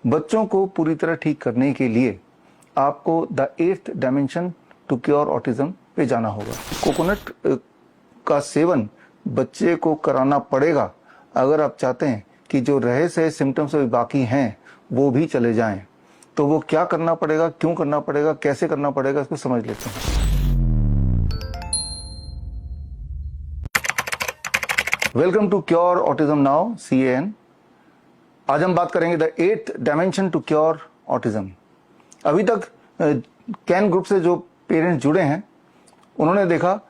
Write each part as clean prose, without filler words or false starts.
बच्चों को पूरी तरह ठीक करने के लिए आपको the 8th dimension to cure autism पे जाना होगा। कोकोनट का सेवन बच्चे को कराना पड़ेगा अगर आप चाहते हैं कि जो रहे सहे सिम्टम्स अभी बाकी हैं वो भी चले जाएं। तो वो क्या करना पड़ेगा, क्यों करना पड़ेगा, कैसे करना पड़ेगा, इसको समझ लेते हैं। Welcome to cure autism now CAN। आज हम बात करेंगे the 8th dimension to cure autism. अभी तक कैन ग्रुप से जो पेरेंट्स जुड़े हैं उन्होंने देखा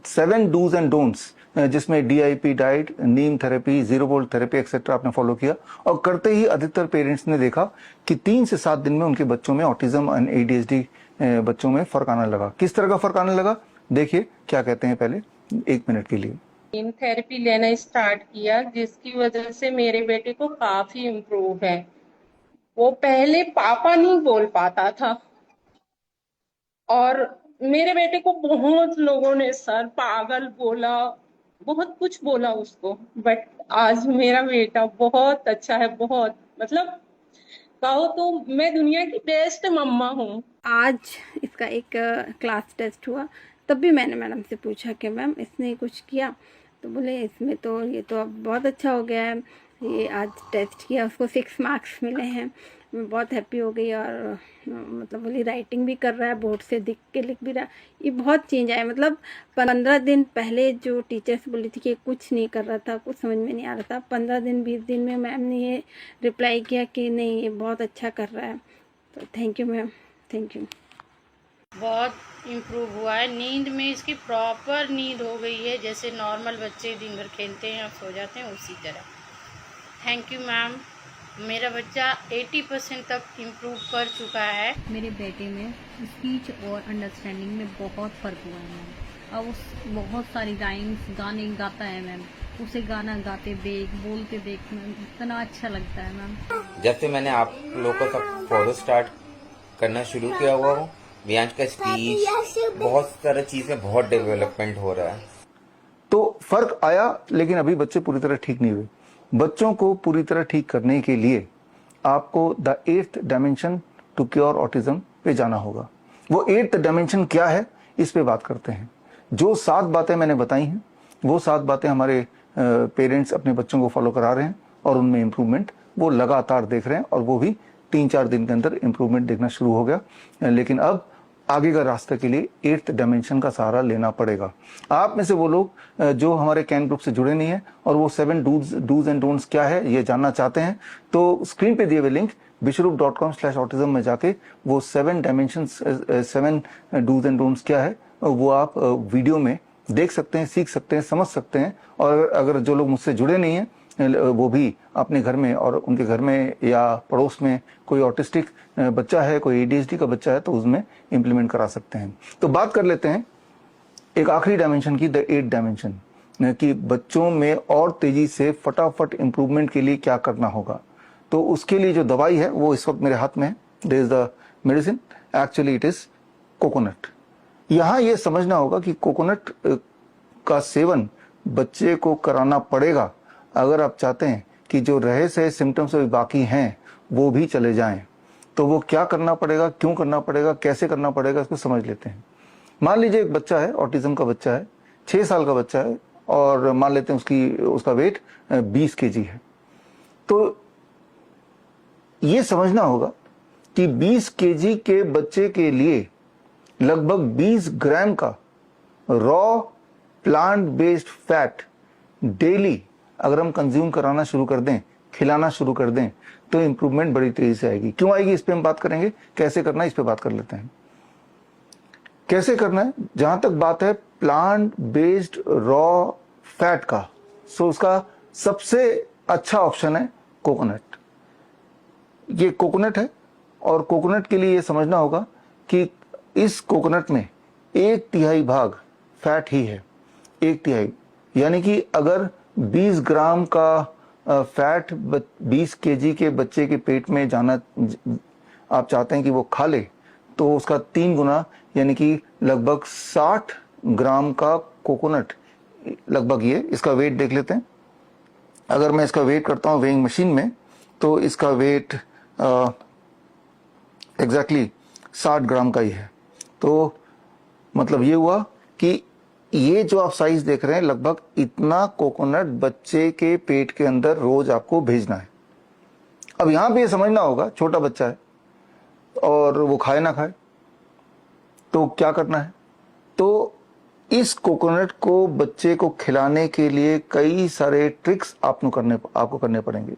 7 डूज एंड डोंट्स, जिसमें DIP डाइट, नीम थेरेपी, 0 वोल्ट थेरेपी एक्सेट्रा आपने फॉलो किया, और करते ही अधिकतर पेरेंट्स ने देखा कि 3 से 7 दिन में उनके बच्चों में ऑटिज्म एंड ADHD बच्चों में फर्क आने लगा। किस तरह का फर्क आने लगा, देखिए क्या कहते हैं पहले 1 मिनट के लिए। नीम थेरेपी लेना स्टार्ट किया, जिसकी वजह से मेरे बेटे को काफी इम्प्रूव है। वो पहले पापा नहीं बोल पाता था और मेरे बेटे को बहुत लोगों ने सर पागल बोला, बहुत कुछ बोला उसको, बट आज मेरा बेटा बहुत अच्छा है। बहुत मतलब कहो तो मैं दुनिया की बेस्ट मम्मा हूँ। आज इसका एक क्लास टेस्ट हुआ, तब भी मैंने मैडम से पूछा कि मैम इसने कुछ किया, तो बोले इसमें तो ये तो अब बहुत अच्छा हो गया है। ये आज टेस्ट किया, उसको 6 मार्क्स मिले हैं। मैं बहुत हैप्पी हो गई और मतलब बोली राइटिंग भी कर रहा है, बोर्ड से दिख के लिख भी रहा है। ये बहुत चेंज आया। मतलब 15 दिन पहले जो टीचर्स बोली थी कि कुछ नहीं कर रहा था, कुछ समझ में नहीं आ रहा था, 15 दिन 20 दिन में मैम ने ये रिप्लाई किया कि नहीं ये बहुत अच्छा कर रहा है। तो thank you ma'am, thank you. बहुत इम्प्रूव हुआ है। नींद में इसकी प्रॉपर नींद हो गई है, जैसे नॉर्मल बच्चे दिन भर खेलते हैं और सो जाते हैं उसी तरह। Thank you ma'am. मेरा बच्चा 80% तक इम्प्रूव कर चुका है। मेरे बेटे में स्पीच और अंडरस्टैंडिंग में बहुत फ़र्क हुआ है मैम। अब उस बहुत सारी राइम्स गाने गाता है मैम। उसे गाना गाते देख, बोलते देख मैम इतना अच्छा लगता है मैम। जब से मैंने आप लोगों का सब फॉलो स्टार्ट करना शुरू किया हुआ हूँ, वियांश का स्पीच, बहुत सारी चीज़ें, बहुत डेवलपमेंट हो रहा है। तो फर्क आया, लेकिन अभी बच्चे पूरी तरह ठीक नहीं हुए। बच्चों को पूरी तरह ठीक करने के लिए आपको the 8th dimension to cure autism पे जाना होगा। वो 8th डायमेंशन क्या है, इस पे बात करते हैं। जो 7 बातें मैंने बताई हैं वो 7 बातें हमारे पेरेंट्स अपने बच्चों को फॉलो करा रहे हैं और उनमें इम्प्रूवमेंट वो लगातार देख रहे हैं, और वो भी 3-4 दिन के अंदर इम्प्रूवमेंट देखना शुरू हो गया। लेकिन अब आगे का रास्ते के लिए 8th डायमेंशन का सहारा लेना पड़ेगा। आप में से वो लोग जो हमारे कैन ग्रुप से जुड़े नहीं हैं और वो 7 डूज एंड डोंट्स क्या है ये जानना चाहते हैं, तो स्क्रीन पे दिए हुए लिंक bishrup.com/autism में जाके वो 7 डायमेंशंस, 7 डूज एंड डोंट्स क्या है वो आप वीडियो में देख सकते हैं, सीख सकते हैं, समझ सकते हैं। और अगर जो लोग मुझसे जुड़े नहीं हैं वो भी अपने घर में और उनके घर में या पड़ोस में कोई ऑटिस्टिक बच्चा है, कोई ADHD का बच्चा है, तो उसमें इम्प्लीमेंट करा सकते हैं। तो बात कर लेते हैं एक आखिरी डायमेंशन की, द 8th डायमेंशन, कि बच्चों में और तेजी से फटाफट इम्प्रूवमेंट के लिए क्या करना होगा। तो उसके लिए जो दवाई है वो इस वक्त मेरे हाथ में है। There is the medicine, actually it is coconut. यहाँ ये समझना होगा कि कोकोनट का सेवन बच्चे को कराना पड़ेगा अगर आप चाहते हैं कि जो रहे सहे सिम्टम्स अभी बाकी हैं वो भी चले जाएं। तो वो क्या करना पड़ेगा, क्यों करना पड़ेगा, कैसे करना पड़ेगा, इसको समझ लेते हैं। मान लीजिए एक बच्चा है, ऑटिज्म का बच्चा है, 6 साल का बच्चा है, और मान लेते हैं उसका वेट 20 kg है। तो ये समझना होगा कि 20 kg के बच्चे के लिए लगभग 20 ग्राम का raw plant based fat daily अगर हम कंज्यूम कराना शुरू कर दें, खिलाना शुरू कर दें, तो इंप्रूवमेंट बड़ी तेजी से आएगी। क्यों आएगी इस पे हम बात करेंगे, कैसे करना है इस पे बात कर लेते हैं। कैसे करना है, जहां तक बात है प्लांट बेस्ड रॉ फैट का, सो उसका सबसे अच्छा ऑप्शन है कोकोनट। ये कोकोनट है और कोकोनट के लिए ये समझना होगा कि इस कोकोनट में 1/3 भाग फैट ही है। 1/3 यानी कि अगर 20 ग्राम का फैट 20 kg के बच्चे के पेट में जाना आप चाहते हैं कि वो खा ले, तो उसका 3 गुना यानी कि लगभग 60 ग्राम का कोकोनट, लगभग ये इसका वेट देख लेते हैं। अगर मैं इसका वेट करता हूँ वेइंग मशीन में, तो इसका वेट एग्जैक्टली 60 ग्राम का ही है। तो मतलब ये हुआ कि ये जो आप साइज देख रहे हैं, लगभग इतना कोकोनट बच्चे के पेट के अंदर रोज आपको भेजना है। अब यहां पे ये समझना होगा, छोटा बच्चा है और वो खाए ना खाए तो क्या करना है। तो इस कोकोनट को बच्चे को खिलाने के लिए कई सारे ट्रिक्स आपको करने पड़ेंगे।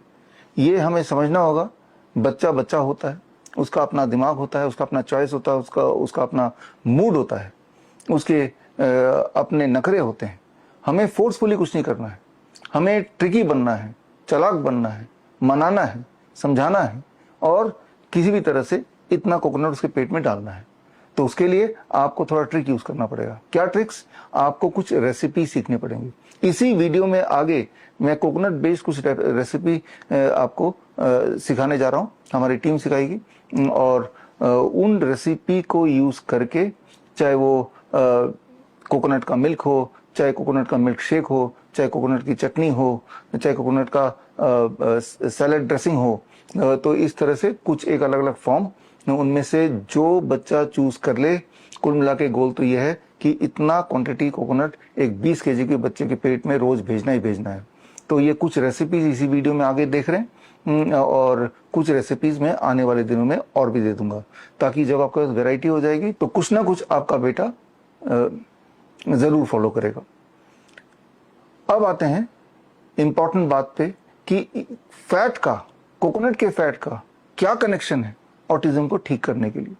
ये हमें समझना होगा, बच्चा बच्चा होता है, उसका अपना दिमाग होता है, उसका अपना चॉइस होता है, उसका अपना मूड होता है, उसके अपने नखरे होते हैं। हमें फोर्सफुली कुछ नहीं करना है, हमें ट्रिकी बनना है, चालाक बनना है, मनाना है, समझाना है और किसी भी तरह से इतना कोकोनट उसके पेट में डालना है। तो उसके लिए आपको थोड़ा ट्रिक यूज करना पड़ेगा। क्या ट्रिक्स? आपको कुछ रेसिपी सीखनी पड़ेगी। इसी वीडियो में आगे मैं कोकोनट बेस्ड कुछ रेसिपी आपको सिखाने जा रहा हूं, हमारी टीम सिखाएगी और उन रेसिपी को यूज करके, चाहे वो कोकोनट का मिल्क हो, चाहे कोकोनट का मिल्क शेक हो, चाहे कोकोनट की चटनी हो, चाहे कोकोनट का सैलेड ड्रेसिंग हो, तो इस तरह से कुछ एक अलग अलग फॉर्म, उनमें से जो बच्चा चूज कर ले। कुल मिला के गोल तो यह है कि इतना क्वांटिटी कोकोनट एक 20 केजी के बच्चे के पेट में रोज भेजना ही भेजना है। तो ये कुछ रेसिपीज इसी वीडियो में आगे देख रहे हैं और कुछ रेसिपीज में आने वाले दिनों में और भी दे दूंगा, ताकि जब आपके पास वैरायटी हो जाएगी तो कुछ ना कुछ आपका बेटा जरूर फॉलो करेगा। अब आते हैं इंपॉर्टेंट बात पे कि फैट का, कोकोनट के फैट का क्या कनेक्शन है ऑटिज्म को ठीक करने के लिए।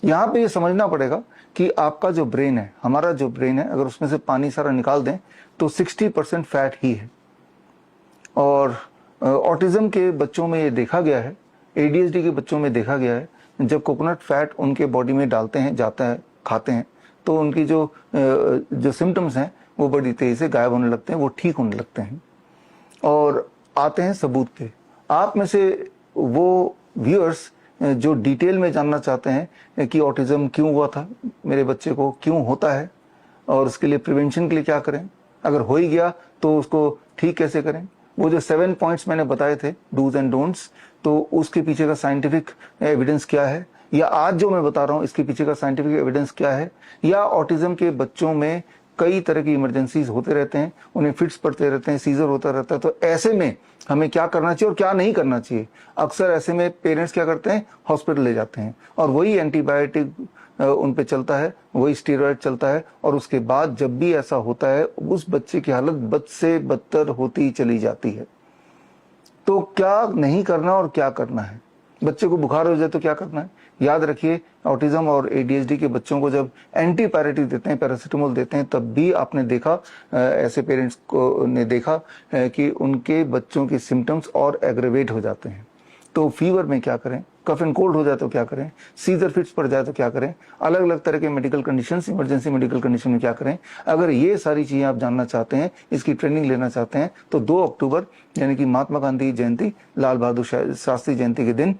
यहां पे ये समझना पड़ेगा कि आपका जो ब्रेन है, हमारा जो ब्रेन है, अगर उसमें से पानी सारा निकाल दें तो 60% फैट ही है। और ऑटिज्म के बच्चों में ये देखा गया है, ADHD के बच्चों में देखा गया है, जब कोकोनट फैट उनके बॉडी में डालते हैं, जाता है, खाते हैं, तो उनकी जो सिम्टम्स हैं वो बड़ी तेजी से गायब होने लगते हैं, वो ठीक होने लगते हैं। और आते हैं सबूत पे। आप में से वो व्यूअर्स जो डिटेल में जानना चाहते हैं कि ऑटिज्म क्यों हुआ था, मेरे बच्चे को क्यों होता है और उसके लिए प्रिवेंशन के लिए क्या करें, अगर हो ही गया तो उसको ठीक कैसे करें, वो जो 7 पॉइंट्स मैंने बताए थे, डूज एंड डोंट्स, तो उसके पीछे का साइंटिफिक एविडेंस क्या है, या आज जो मैं बता रहा हूं इसके पीछे का साइंटिफिक एविडेंस क्या है, या ऑटिज्म के बच्चों में कई तरह की इमरजेंसीज होते रहते हैं, उन्हें फिट्स पड़ते रहते हैं, सीजर होता रहता है, तो ऐसे में हमें क्या करना चाहिए और क्या नहीं करना चाहिए। अक्सर ऐसे में पेरेंट्स क्या करते हैं, हॉस्पिटल ले जाते हैं और वही एंटीबायोटिक उन पे चलता है, वही स्टेरॉइड चलता है और उसके बाद जब भी ऐसा होता है उस बच्चे की हालत बद से बदतर होती चली जाती है। तो क्या नहीं करना और क्या करना है, बच्चे को बुखार हो जाए तो क्या करना है। याद रखिए, ऑटिज्म और ADHD के बच्चों को जब एंटीपायरेटिक देते हैं, पैरासीटामोल देते हैं, तब भी आपने देखा, ऐसे पेरेंट्स को ने देखा कि उनके बच्चों के सिम्टम्स और एग्रेवेट हो जाते हैं। तो फीवर में क्या करें, कफ एंड कोल्ड हो जाए तो क्या करें, सीजर फिट्स पड़ जाए तो क्या करें, अलग अलग तरह के medical conditions, emergency medical condition में क्या करें। अगर ये सारी चीजें आप जानना चाहते हैं, इसकी ट्रेनिंग लेना चाहते हैं, तो 2 अक्टूबर यानी कि महात्मा गांधी जयंती, लाल बहादुर शास्त्री जयंती के दिन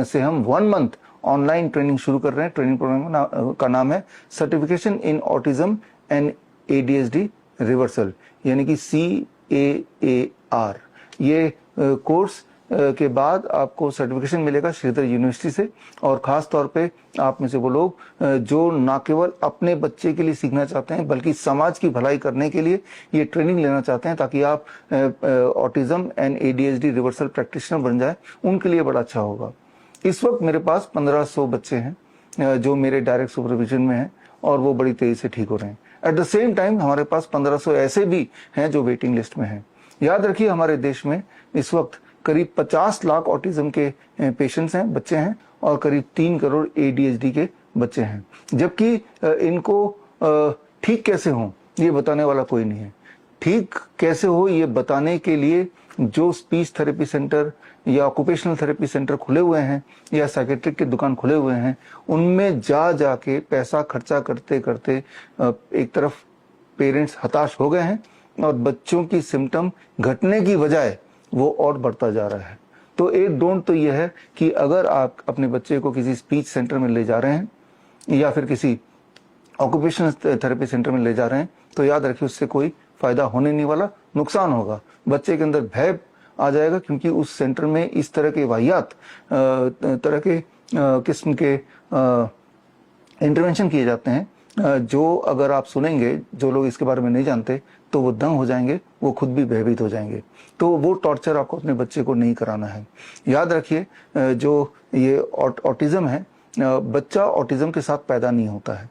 से हम 1 मंथ ऑनलाइन ट्रेनिंग शुरू कर रहे हैं। ट्रेनिंग प्रोग्राम का नाम है certification in autism and ADHD reversal, यानी कि CAAR। ये कोर्स के बाद आपको सर्टिफिकेशन मिलेगा श्रीधर यूनिवर्सिटी से, और खास तौर पे आप में से वो लोग जो न केवल अपने बच्चे के लिए सीखना चाहते हैं बल्कि समाज की भलाई करने के लिए ये ट्रेनिंग लेना चाहते हैं, ताकि आप autism and ADHD reversal practitioner बन जाए, उनके लिए बड़ा अच्छा होगा। इस वक्त मेरे पास 1500 बच्चे हैं जो मेरे डायरेक्ट सुपरविजन में हैं और वो बड़ी तेजी से ठीक हो रहे हैं। एट द सेम टाइम हमारे पास 1500 ऐसे भी हैं जो वेटिंग लिस्ट में हैं। याद रखिए, हमारे देश में इस वक्त करीब 50 लाख ऑटिज्म के पेशेंट्स हैं, बच्चे हैं, और करीब 3 करोड़ ADHD के बच्चे हैं, जबकि इनको ठीक कैसे हों ये बताने वाला कोई नहीं है। ठीक कैसे हो ये बताने के लिए जो स्पीच थेरेपी सेंटर या ऑक्यूपेशनल थेरेपी सेंटर खुले हुए हैं या साइकेट्रिक के दुकान खुले हुए हैं, उनमें जा के पैसा खर्चा करते करते एक तरफ पेरेंट्स हताश हो गए हैं और बच्चों की सिम्टम घटने की बजाय वो और बढ़ता जा रहा है। तो एक डोंट तो ये है कि अगर आप अपने बच्चे को किसी स्पीच सेंटर में ले जा रहे हैं या फिर किसी ऑक्यूपेशनल थेरेपी सेंटर में ले जा रहे हैं, तो याद रखिए उससे कोई फायदा होने नहीं वाला, नुकसान होगा। बच्चे के अंदर भय आ जाएगा, क्योंकि उस सेंटर में इस तरह के वाहियात तरह के किस्म के इंटरवेंशन किए जाते हैं जो अगर आप सुनेंगे, जो लोग इसके बारे में नहीं जानते तो वो दंग हो जाएंगे, वो खुद भी भयभीत हो जाएंगे। तो वो टॉर्चर आपको अपने बच्चे को नहीं कराना है। याद रखिए, जो ये ऑटिज्म है, बच्चा ऑटिज्म के साथ पैदा नहीं होता है,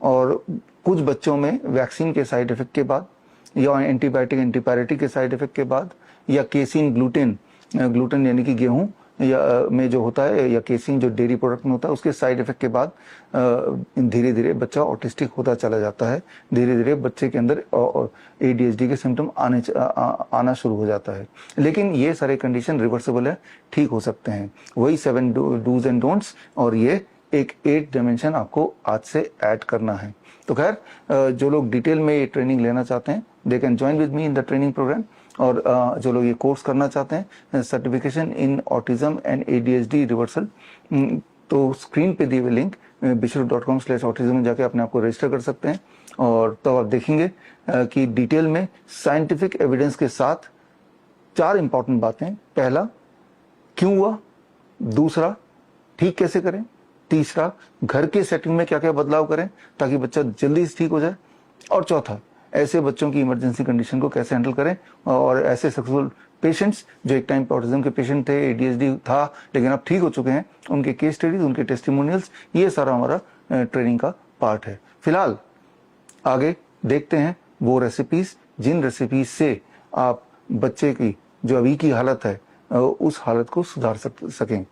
और कुछ बच्चों में वैक्सीन के साइड इफेक्ट के बाद या एंटीबायोटिक के साइड इफेक्ट के बाद या केसिन ग्लूटेन यानी कि गेहूं या में जो होता है, या केसिन जो डेयरी प्रोडक्ट में होता है, उसके साइड इफेक्ट के बाद धीरे धीरे बच्चा ऑटिस्टिक होता चला जाता है। धीरे धीरे बच्चे के अंदर ADHD के सिम्टम आना शुरू हो जाता है। लेकिन ये सारे कंडीशन रिवर्सिबल है, ठीक हो सकते हैं। वही 7 डूज एंड डोंट्स, और ये एक 8 डायमेंशन आपको आज से ऐड करना है। तो खैर, जो लोग डिटेल में ये ट्रेनिंग लेना चाहते हैं, they can join with me in the training program. और जो लोग ये कोर्स करना चाहते हैं, certification in autism and ADHD reversal, तो स्क्रीन पे दिए हुए लिंक bishru.com/autism में जाके अपने आप को रजिस्टर कर सकते हैं। और तब आप देखेंगे कि डिटेल में साइंटिफिक एविडेंस के साथ 4 इंपॉर्टेंट बातें। पहला, क्यों हुआ, दूसरा, ठीक कैसे करें, तीसरा, घर के सेटिंग में क्या क्या बदलाव करें ताकि बच्चा जल्दी से ठीक हो जाए, और चौथा, ऐसे बच्चों की इमरजेंसी कंडीशन को कैसे हैंडल करें। और ऐसे सक्सेसफुल पेशेंट्स जो एक टाइम पे ऑटिज्म के पेशेंट थे, ADHD था, लेकिन अब ठीक हो चुके हैं, उनके केस स्टडीज, उनके टेस्टिमोनियल्स, ये सारा हमारा ट्रेनिंग का पार्ट है। फिलहाल आगे देखते हैं वो रेसिपीज, जिन रेसिपीज से आप बच्चे की जो अभी की हालत है उस हालत को सुधार सकें।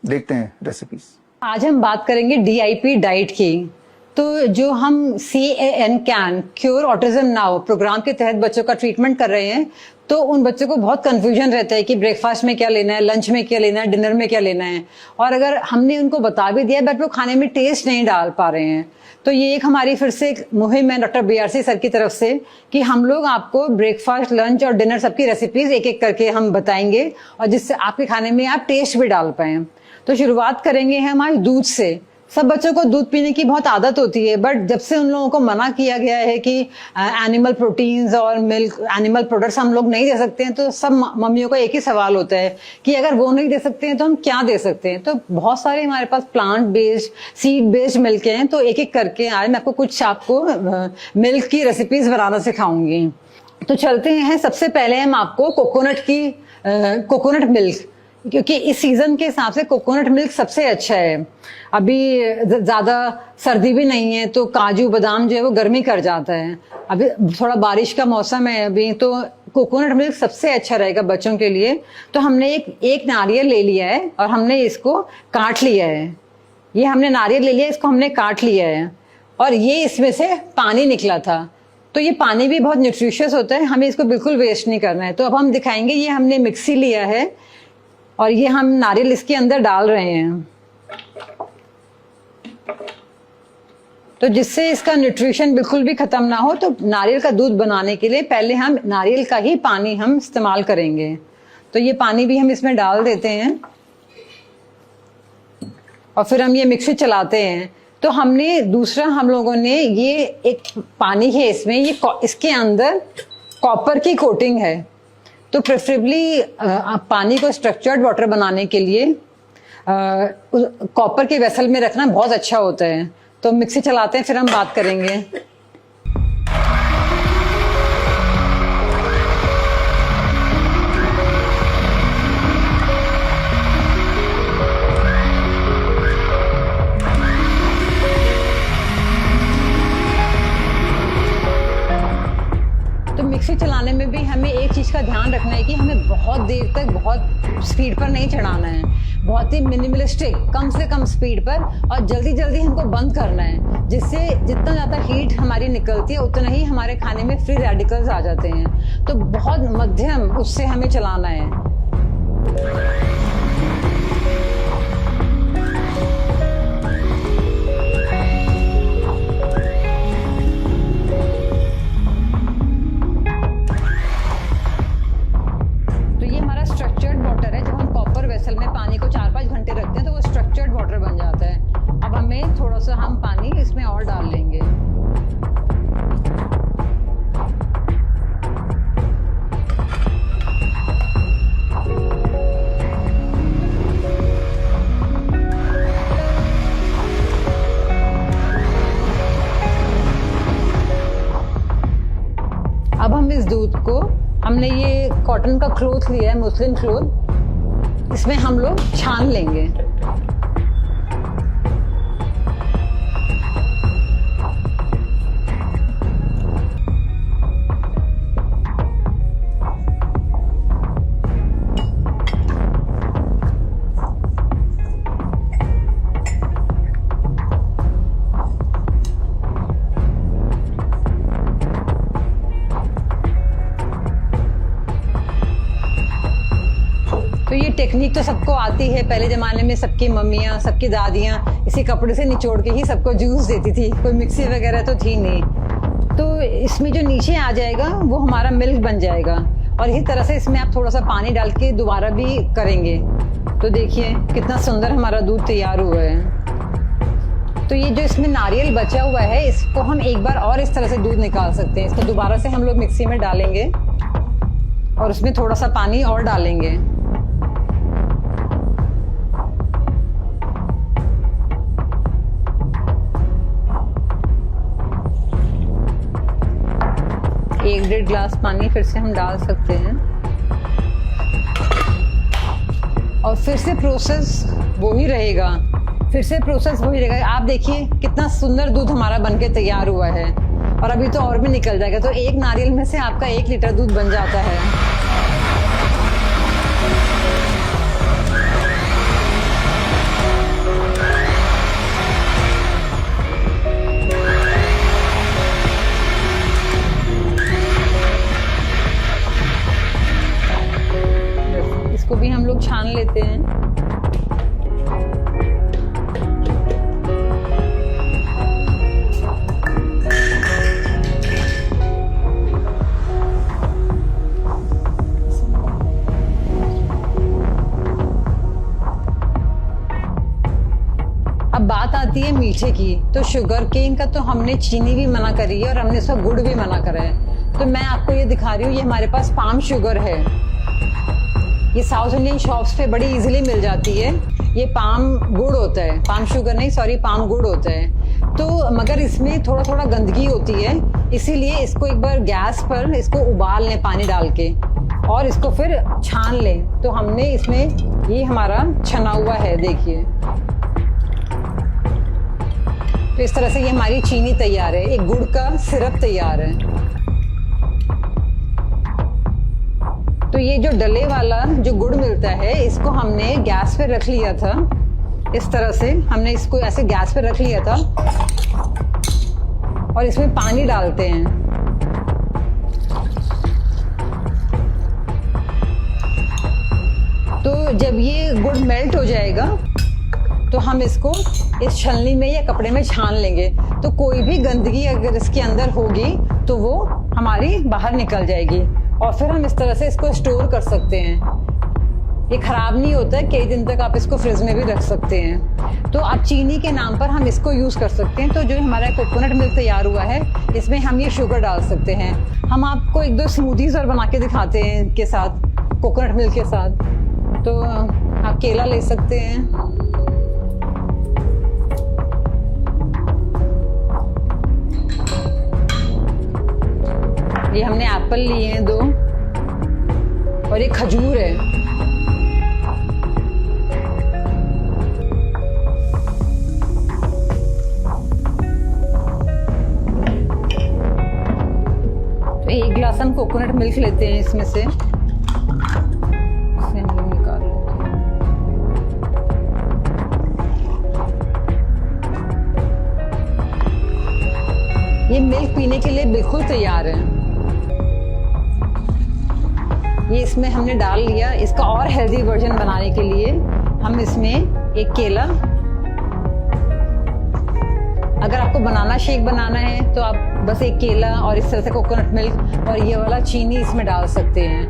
देखते हैं रेसिपीज। आज हम बात करेंगे DIP डाइट की। तो जो हम CAN cure autism now program के तहत बच्चों का ट्रीटमेंट कर रहे हैं, तो उन बच्चों को बहुत कंफ्यूजन रहता है कि ब्रेकफास्ट में क्या लेना है, लंच में क्या लेना है, डिनर में क्या लेना है। और अगर हमने उनको बता भी दिया बट वो खाने में टेस्ट नहीं डाल पा रहे हैं, तो ये एक हमारी फिर से एक मुहिम है डॉक्टर BRC सर की तरफ से कि हम लोग आपको ब्रेकफास्ट, लंच और डिनर सबकी रेसिपीज एक एक करके हम बताएंगे, और जिससे आपके खाने में आप टेस्ट भी डाल पाए। तो शुरुआत करेंगे हम आज दूध से। सब बच्चों को दूध पीने की बहुत आदत होती है, बट जब से उन लोगों को मना किया गया है कि एनिमल प्रोटीन्स और मिल्क, एनिमल प्रोडक्ट्स हम लोग नहीं दे सकते हैं, तो सब मम्मियों का एक ही सवाल होता है कि अगर वो नहीं दे सकते हैं तो हम क्या दे सकते हैं। तो बहुत सारे हमारे पास plant based, seed based milk हैं, तो एक एक करके आज मैं आपको कुछ आपको मिल्क की रेसिपीज बनाना सिखाऊंगी। तो चलते हैं, सबसे पहले हम आपको कोकोनट मिल्क, क्योंकि इस सीजन के हिसाब से कोकोनट मिल्क सबसे अच्छा है। अभी ज्यादा सर्दी भी नहीं है, तो काजू बादाम जो है वो गर्मी कर जाता है। अभी थोड़ा बारिश का मौसम है अभी, तो कोकोनट मिल्क सबसे अच्छा रहेगा बच्चों के लिए। तो हमने एक नारियल ले लिया है और हमने इसको काट लिया है। ये हमने नारियल ले लिया, इसको हमने काट लिया है, और ये इसमें से पानी निकला था। तो ये पानी भी बहुत न्यूट्रिशियस होता है, हमें इसको बिल्कुल वेस्ट नहीं करना है। तो अब हम दिखाएंगे, ये हमने मिक्सी लिया है और ये हम नारियल इसके अंदर डाल रहे हैं, तो जिससे इसका न्यूट्रिशन बिल्कुल भी खत्म ना हो। तो नारियल का दूध बनाने के लिए पहले हम नारियल का ही पानी हम इस्तेमाल करेंगे। तो ये पानी भी हम इसमें डाल देते हैं और फिर हम ये मिक्सी चलाते हैं। तो हमने दूसरा, हम लोगों ने ये एक पानी है इसमें, ये इसके अंदर कॉपर की कोटिंग है। तो प्रेफरेबली पानी को स्ट्रक्चर्ड वाटर बनाने के लिए कॉपर के वेसल में रखना बहुत अच्छा होता है। तो मिक्सी चलाते हैं, फिर हम बात करेंगे। तो मिक्सी चलाने में भी हमें एक चीज का ध्यान रखना है कि हमें बहुत देर तक बहुत स्पीड पर नहीं चढ़ाना है, बहुत ही मिनिमलिस्टिक, कम से कम स्पीड पर, और जल्दी जल्दी हमको बंद करना है, जिससे जितना ज्यादा हीट हमारी निकलती है उतना ही हमारे खाने में फ्री रेडिकल्स आ जाते हैं। तो बहुत मध्यम उससे हमें चलाना है। स्ट्रक्चर्ड वाटर है, जब हम कॉपर वेसल में पानी को 4-5 घंटे रखते हैं तो वो स्ट्रक्चर्ड वाटर बन जाता है। अब हमें थोड़ा सा हम पानी इसमें और डाल लेंगे। हमने ये कॉटन का क्लोथ लिया है, मुस्लिम क्लोथ, इसमें हम लोग छान लेंगे। तो ये टेक्निक तो सबको आती है। पहले जमाने में सबकी मम्मियाँ, सबकी दादियाँ इसी कपड़े से निचोड़ के ही सबको जूस देती थी, कोई मिक्सी वगैरह तो थी नहीं। तो इसमें जो नीचे आ जाएगा वो हमारा मिल्क बन जाएगा, और इसी तरह से इसमें आप थोड़ा सा पानी डाल के दोबारा भी करेंगे तो देखिए कितना सुंदर हमारा दूध तैयार हुआ है। तो ये जो इसमें नारियल बचा हुआ है, इसको हम एक बार और इस तरह से दूध निकाल सकते हैं। इसको दोबारा से हम लोग मिक्सी में डालेंगे और उसमें थोड़ा सा पानी और डालेंगे। एक 1.5 गिलास पानी फिर से हम डाल सकते हैं, और फिर से प्रोसेस वही रहेगा, आप देखिए कितना सुंदर दूध हमारा बनके तैयार हुआ है, और अभी तो और भी निकल जाएगा। तो एक नारियल में से आपका 1 लीटर दूध बन जाता है। इसको भी हम लोग छान लेते हैं। अब बात आती है मीठे की। तो शुगर केन का तो हमने चीनी भी मना करी है और हमने इसका गुड़ भी मना करा है। तो मैं आपको ये दिखा रही हूँ, ये हमारे पास पाम शुगर है। ये साउथ इंडियन शॉप्स पे बड़ी इजीली मिल जाती है। ये पाम गुड़ होता है, पाम शुगर नहीं, सॉरी, पाम गुड़ होता है। तो मगर इसमें थोड़ा थोड़ा गंदगी होती है, इसीलिए इसको एक बार गैस पर इसको उबाल लें पानी डाल के, और इसको फिर छान लें। तो हमने इसमें ये हमारा छना हुआ है, देखिए। तो इस तरह से ये हमारी चीनी तैयार है, एक गुड़ का सिरप तैयार है। तो ये जो डले वाला जो गुड़ मिलता है, इसको हमने गैस पे रख लिया था। इस तरह से हमने इसको ऐसे गैस पे रख लिया था, और इसमें पानी डालते हैं। तो जब ये गुड़ मेल्ट हो जाएगा तो हम इसको इस छलनी में या कपड़े में छान लेंगे। तो कोई भी गंदगी अगर इसके अंदर होगी तो वो हमारी बाहर निकल जाएगी, और फिर हम इस तरह से इसको स्टोर कर सकते हैं। ये खराब नहीं होता है, कई दिन तक आप इसको फ्रिज में भी रख सकते हैं। तो अब चीनी के नाम पर हम इसको यूज कर सकते हैं। तो जो हमारा कोकोनट मिल्क तैयार हुआ है, इसमें हम ये शुगर डाल सकते हैं। हम आपको 1-2 स्मूदीज और बना के दिखाते हैं इनके साथ, कोकोनट मिल्क के साथ। तो आप केला ले सकते हैं, ये हमने एप्पल लिए हैं 2, और एक खजूर है। तो 1 गिलास हम कोकोनट मिल्क लेते हैं, इसमें से इसे हम लोग निकाल लेते हैं। ये मिल्क पीने के लिए बिल्कुल तैयार है। ये इसमें हमने डाल लिया। इसका और हेल्दी वर्जन बनाने के लिए हम इसमें एक केला, अगर आपको बनाना शेक बनाना है तो आप बस एक केला और इस तरह से कोकोनट मिल्क और ये वाला चीनी इसमें डाल सकते हैं।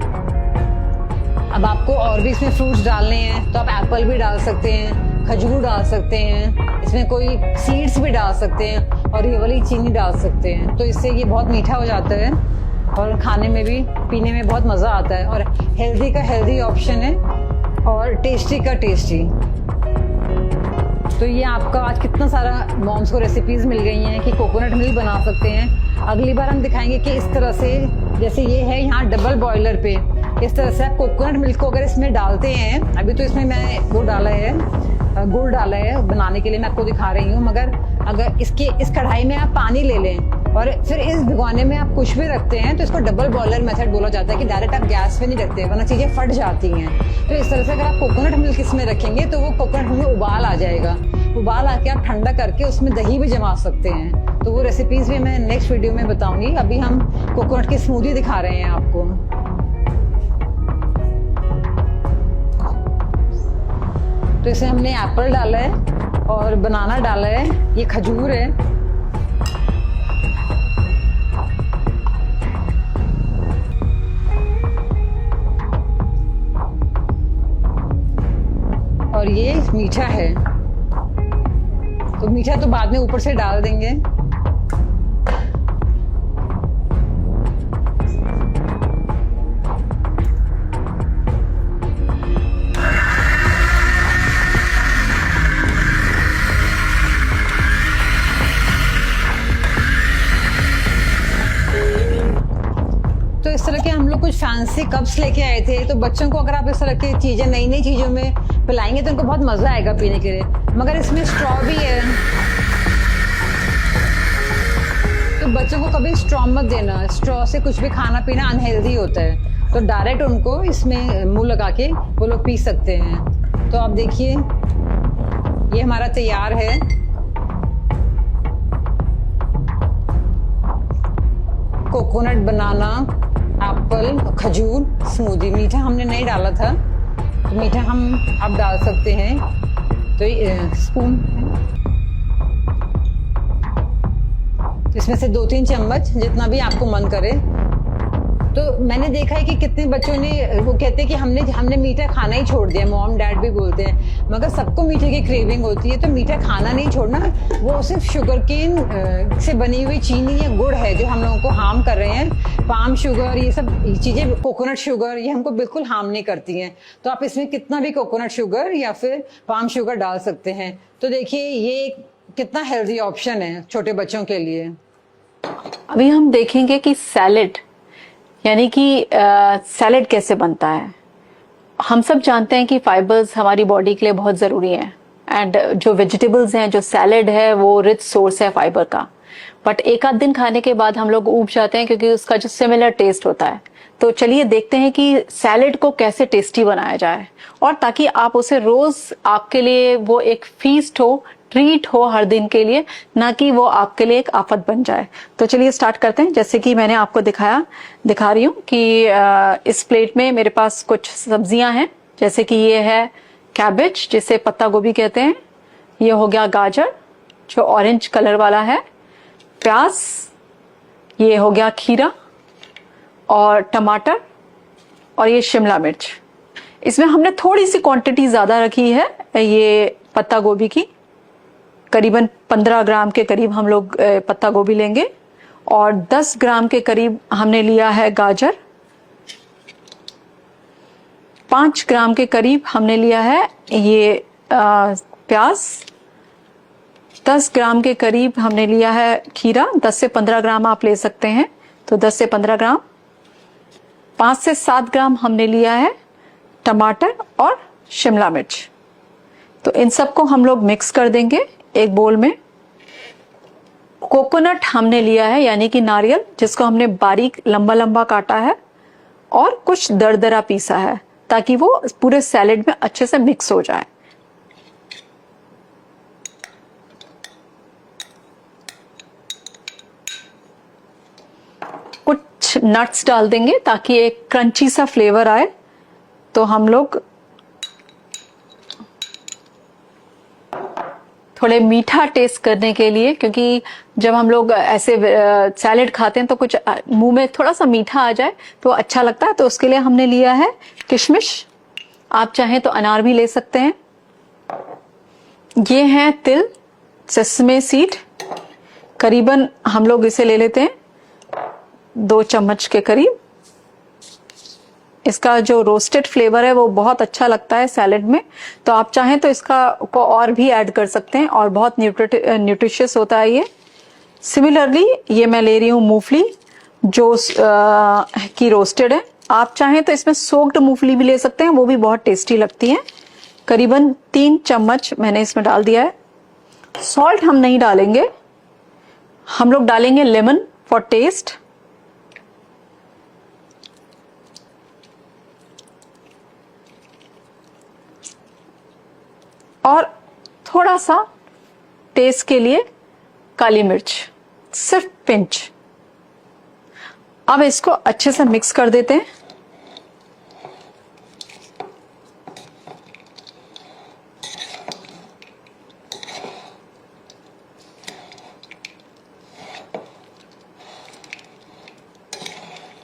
अब आपको और भी इसमें फ्रूट्स डालने हैं तो आप एप्पल भी डाल सकते हैं, खजूर डाल सकते हैं, इसमें कोई सीड्स भी डाल सकते हैं, और ये वाली चीनी डाल सकते हैं। तो इससे ये बहुत मीठा हो जाता है और खाने में भी, पीने में बहुत मज़ा आता है, और हेल्दी का हेल्दी ऑप्शन है और टेस्टी का टेस्टी। तो ये आपका आज कितना सारा मॉम्स को रेसिपीज मिल गई हैं कि कोकोनट मिल्क बना सकते हैं। अगली बार हम दिखाएंगे कि इस तरह से जैसे ये है यहाँ डबल बॉयलर पे, इस तरह से आप कोकोनट मिल्क को अगर इसमें डालते हैं, अभी तो इसमें मैं वो डाला है, गुड़ डाला है बनाने के लिए, मैं आपको दिखा रही हूँ, मगर अगर इस कढ़ाई में आप पानी ले लें और फिर इस भिगोने में आप कुछ भी रखते हैं तो इसको डबल बॉयलर मेथड बोला जाता है कि डायरेक्ट आप गैस पे नहीं रखते, वरना चीजें फट जाती हैं। तो इस तरह से अगर आप कोकोनट मिल्क इसमें रखेंगे तो वो कोकोनट मिल्क में उबाल आ जाएगा, उबाल आके आप ठंडा करके उसमें दही भी जमा सकते हैं। तो वो रेसिपीज भी मैं नेक्स्ट वीडियो में बताऊंगी। अभी हम कोकोनट की स्मूदी दिखा रहे हैं आपको। तो इसे हमने एप्पल डाला है और बनाना डाला है, ये खजूर है, और ये मीठा है। तो मीठा तो बाद में ऊपर से डाल देंगे। तो इस तरह के हम लोग कुछ फैंसी कप्स लेके आए थे। तो बच्चों को अगर आप इस तरह की चीजें नई नई चीजों में पिलाएंगे तो उनको बहुत मजा आएगा पीने के लिए, मगर इसमें स्ट्रॉ भी है, तो बच्चों को कभी स्ट्रॉ मत देना। स्ट्रॉ से कुछ भी खाना पीना अनहेल्दी होता है, तो डायरेक्ट उनको इसमें मुंह लगा के वो लोग पी सकते हैं। तो आप देखिए ये हमारा तैयार है। कोकोनट, बनाना, एप्पल, खजूर स्मूदी। मीठा हमने नहीं डाला था, तो मीठा हम आप डाल सकते हैं। तो स्पून तो इसमें से 2-3 चम्मच जितना भी आपको मन करे। तो मैंने देखा है कि कितने बच्चों ने वो कहते हैं कि हमने मीठा खाना ही छोड़ दिया, मॉम डैड भी बोलते हैं, मगर सबको मीठे की क्रेविंग होती है। तो मीठा खाना नहीं छोड़ना, वो सिर्फ शुगर केन से बनी हुई चीनी या गुड़ है जो हम लोगों को हार्म कर रहे हैं। पाम शुगर, ये सब चीजें, कोकोनट शुगर, ये हमको बिल्कुल हार्म नहीं करती हैं। तो आप इसमें कितना भी कोकोनट शुगर या फिर पाम शुगर डाल सकते हैं। तो देखिए ये कितना हेल्दी ऑप्शन है छोटे बच्चों के लिए। अभी हम देखेंगे कि सैलेड यानी कि सैलेड कैसे बनता है। हम सब जानते हैं कि फाइबर्स हमारी बॉडी के लिए बहुत ज़रूरी हैं, एंड जो वेजिटेबल्स हैं, जो सैलेड है, वो रिच सोर्स है फाइबर का। बट एक आध दिन खाने के बाद हम लोग ऊब जाते हैं क्योंकि उसका जो सिमिलर टेस्ट होता है। तो चलिए देखते हैं कि सैलेड को कैसे टेस्टी बनाया जाए, और ताकि आप उसे रोज आपके लिए वो एक फीस्ट हो, ट्रीट हो हर दिन के लिए, ना कि वो आपके लिए एक आफत बन जाए। तो चलिए स्टार्ट करते हैं। जैसे कि मैंने आपको दिखा रही हूँ कि इस प्लेट में मेरे पास कुछ सब्जियां हैं। जैसे कि ये है कैबेज, जिसे पत्ता गोभी कहते हैं। ये हो गया गाजर जो ऑरेंज कलर वाला है, प्याज, ये हो गया खीरा और टमाटर, और ये शिमला मिर्च। इसमें हमने थोड़ी सी क्वांटिटी ज्यादा रखी है ये पत्ता गोभी की, करीबन 15 ग्राम के करीब हम लोग पत्ता गोभी लेंगे, और 10 ग्राम के करीब हमने लिया है गाजर, 5 ग्राम के करीब हमने लिया है ये प्याज, 10 ग्राम के करीब हमने लिया है खीरा, 10 से 15 ग्राम आप ले सकते हैं, तो 10 से 15 ग्राम, 5 से 7 ग्राम हमने लिया है टमाटर और शिमला मिर्च। तो इन सबको हम लोग मिक्स कर देंगे एक बोल में। कोकोनट हमने लिया है यानी कि नारियल, जिसको हमने बारीक लंबा लंबा काटा है और कुछ दरदरा पीसा है, ताकि वो पूरे सैलेड में अच्छे से मिक्स हो जाए। कुछ नट्स डाल देंगे ताकि एक क्रंची सा फ्लेवर आए। तो हम लोग थोड़े मीठा टेस्ट करने के लिए, क्योंकि जब हम लोग ऐसे सैलेड खाते हैं तो कुछ मुंह में थोड़ा सा मीठा आ जाए तो अच्छा लगता है, तो उसके लिए हमने लिया है किशमिश, आप चाहें तो अनार भी ले सकते हैं। ये है तिल, सेसमे सीड, करीबन हम लोग इसे ले लेते हैं 2 चम्मच के करीब। इसका जो रोस्टेड फ्लेवर है वो बहुत अच्छा लगता है सैलेड में, तो आप चाहें तो इसका को और भी ऐड कर सकते हैं, और बहुत न्यूट्रिशियस होता है ये। सिमिलरली ये मैं ले रही हूँ मूंगफली, जो की रोस्टेड है। आप चाहें तो इसमें सोक्ड मूंगफली भी ले सकते हैं, वो भी बहुत टेस्टी लगती है। करीबन 3 चम्मच मैंने इसमें डाल दिया है। सॉल्ट हम नहीं डालेंगे, हम लोग डालेंगे लेमन फॉर टेस्ट। और थोड़ा सा टेस्ट के लिए काली मिर्च, सिर्फ पिंच। अब इसको अच्छे से मिक्स कर देते हैं।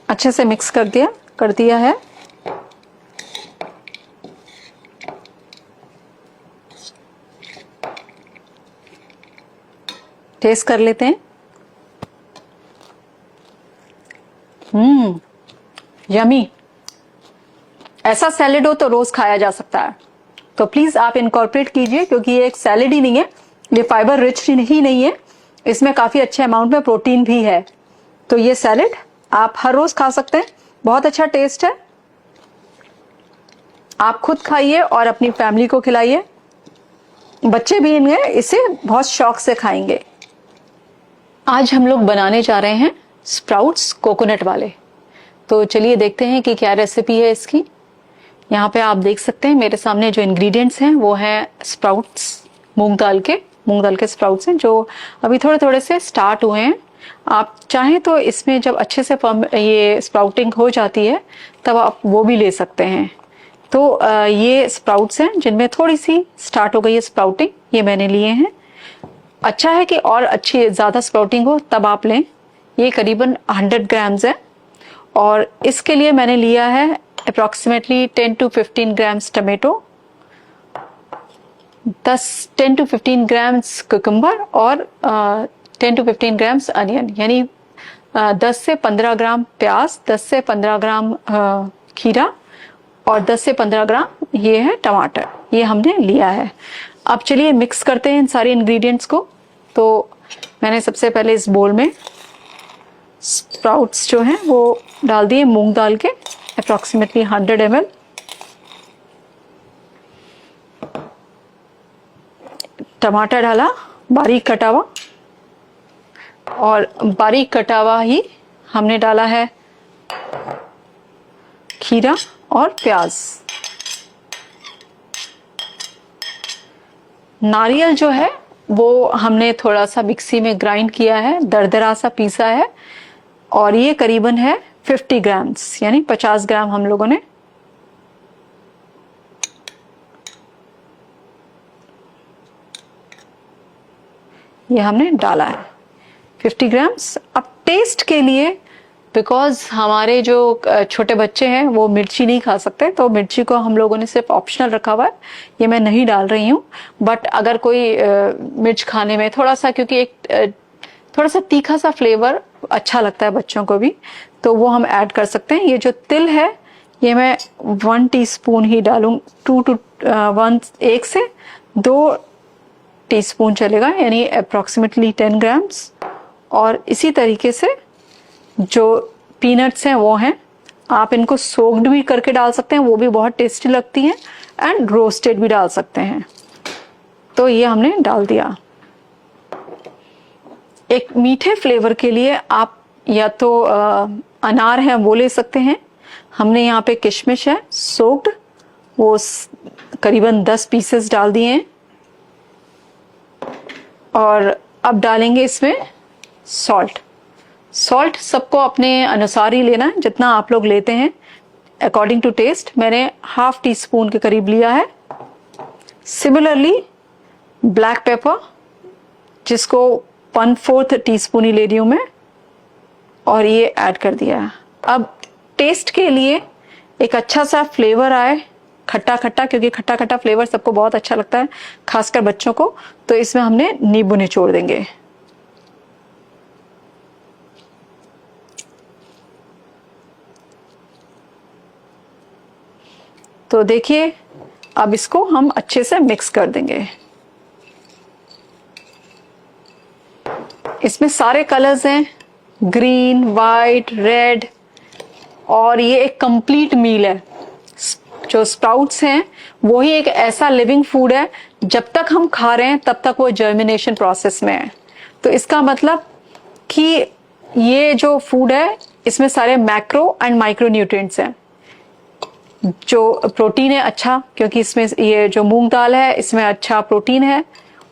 अच्छे से मिक्स कर दिया है। टेस्ट कर लेते हैं। यमी। ऐसा सैलेड हो तो रोज खाया जा सकता है, तो प्लीज आप इनकॉर्पोरेट कीजिए, क्योंकि ये एक सैलेड ही नहीं है, ये फाइबर रिच ही नहीं है, इसमें काफी अच्छे अमाउंट में प्रोटीन भी है। तो ये सैलेड आप हर रोज खा सकते हैं, बहुत अच्छा टेस्ट है। आप खुद खाइए और अपनी फैमिली को खिलाइए, बच्चे भी इसे बहुत शौक से खाएंगे। आज हम लोग बनाने जा रहे हैं स्प्राउट्स कोकोनट वाले। तो चलिए देखते हैं कि क्या रेसिपी है इसकी। यहाँ पे आप देख सकते हैं मेरे सामने जो इंग्रेडिएंट्स हैं वो हैं स्प्राउट्स, मूंग दाल के स्प्राउट्स हैं, जो अभी थोड़े थोड़े से स्टार्ट हुए हैं। आप चाहें तो इसमें जब अच्छे से ये स्प्राउटिंग हो जाती है तब आप वो भी ले सकते हैं। तो ये स्प्राउट्स हैं जिनमें थोड़ी सी स्टार्ट हो गई है स्प्राउटिंग, ये मैंने लिए हैं। अच्छा है कि और अच्छी ज़्यादा स्प्राउटिंग हो तब आप लें। ये करीबन 100 ग्राम्स है और इसके लिए मैंने लिया है approximately 10 to 15 grams tomato, 10 to 15 grams cucumber और 10 to 15 ग्राम्स अनियन, यानी 10 से 15 ग्राम प्याज, 10 से 15 ग्राम खीरा और 10 से 15 ग्राम ये है टमाटर, ये हमने लिया है। अब चलिए मिक्स करते हैं इन सारे इंग्रेडिएंट्स को। तो मैंने सबसे पहले इस बोल में स्प्राउट्स जो हैं वो डाल दिए मूंग दाल के, अप्रॉक्सीमेटली 100 ml। टमाटर डाला बारीक कटा हुआ, और बारीक कटा हुआ ही हमने डाला है खीरा और प्याज। नारियल जो है वो हमने थोड़ा सा मिक्सी में ग्राइंड किया है, दरदरा सा पीसा है, और ये करीबन है 50 ग्राम्स, यानी 50 ग्राम हम लोगों ने ये हमने डाला है 50 ग्राम्स। अब टेस्ट के लिए, बिकॉज हमारे जो छोटे बच्चे हैं वो मिर्ची नहीं खा सकते, तो मिर्ची को हम लोगों ने सिर्फ ऑप्शनल रखा हुआ है, ये मैं नहीं डाल रही हूँ। बट अगर कोई मिर्च खाने में थोड़ा सा, क्योंकि एक थोड़ा सा तीखा सा फ्लेवर अच्छा लगता है बच्चों को भी, तो वो हम ऐड कर सकते हैं। ये जो तिल है ये मैं 1 टीस्पून ही डालूं, 1 से 2 टीस्पून चलेगा, यानी अप्रॉक्सीमेटली 10 ग्राम्स। और इसी तरीके से जो पीनट्स हैं वो हैं, आप इनको सोक्ड भी करके डाल सकते हैं, वो भी बहुत टेस्टी लगती हैं, एंड रोस्टेड भी डाल सकते हैं। तो ये हमने डाल दिया। एक मीठे फ्लेवर के लिए आप या तो अनार है वो ले सकते हैं, हमने यहाँ पे किशमिश है सोक्ड, वो करीबन 10 पीसेस डाल दिए हैं। और अब डालेंगे इसमें सॉल्ट। सॉल्ट सबको अपने अनुसार ही लेना है, जितना आप लोग लेते हैं अकॉर्डिंग टू टेस्ट। मैंने 1/2 टीस्पून के करीब लिया है। सिमिलरली ब्लैक पेपर, जिसको 1/4 टीस्पून ही ले रही हूं मैं, और ये ऐड कर दिया है। अब टेस्ट के लिए एक अच्छा सा फ्लेवर आए, खट्टा खट्टा, क्योंकि खट्टा खट्टा फ्लेवर सबको बहुत अच्छा लगता है, खासकर बच्चों को, तो इसमें हमने नींबू निचोड़ देंगे। तो देखिए अब इसको हम अच्छे से मिक्स कर देंगे। इसमें सारे कलर्स हैं, ग्रीन, वाइट, रेड, और ये एक कंप्लीट मील है। जो स्प्राउट्स हैं वो ही एक ऐसा लिविंग फूड है, जब तक हम खा रहे हैं तब तक वो जर्मिनेशन प्रोसेस में है। तो इसका मतलब कि ये जो फूड है इसमें सारे मैक्रो एंड माइक्रो न्यूट्रिएंट्स हैं। जो प्रोटीन है अच्छा, क्योंकि इसमें ये जो मूंग दाल है इसमें अच्छा प्रोटीन है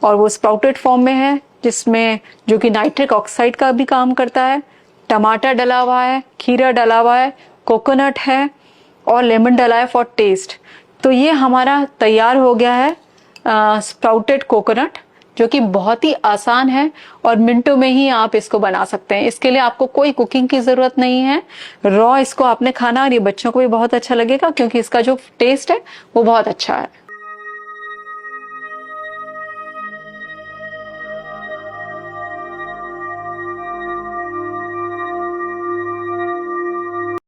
और वो स्प्राउटेड फॉर्म में है, जिसमें जो कि नाइट्रिक ऑक्साइड का भी काम करता है। टमाटर डला हुआ है, खीरा डला हुआ है, कोकोनट है और लेमन डला है फॉर टेस्ट। तो ये हमारा तैयार हो गया है स्प्राउटेड कोकोनट, जो कि बहुत ही आसान है और मिनटों में ही आप इसको बना सकते हैं। इसके लिए आपको कोई कुकिंग की जरूरत नहीं है। रॉ इसको आपने खाना, और ये बच्चों को भी बहुत अच्छा लगेगा क्योंकि इसका जो टेस्ट है वो बहुत अच्छा है।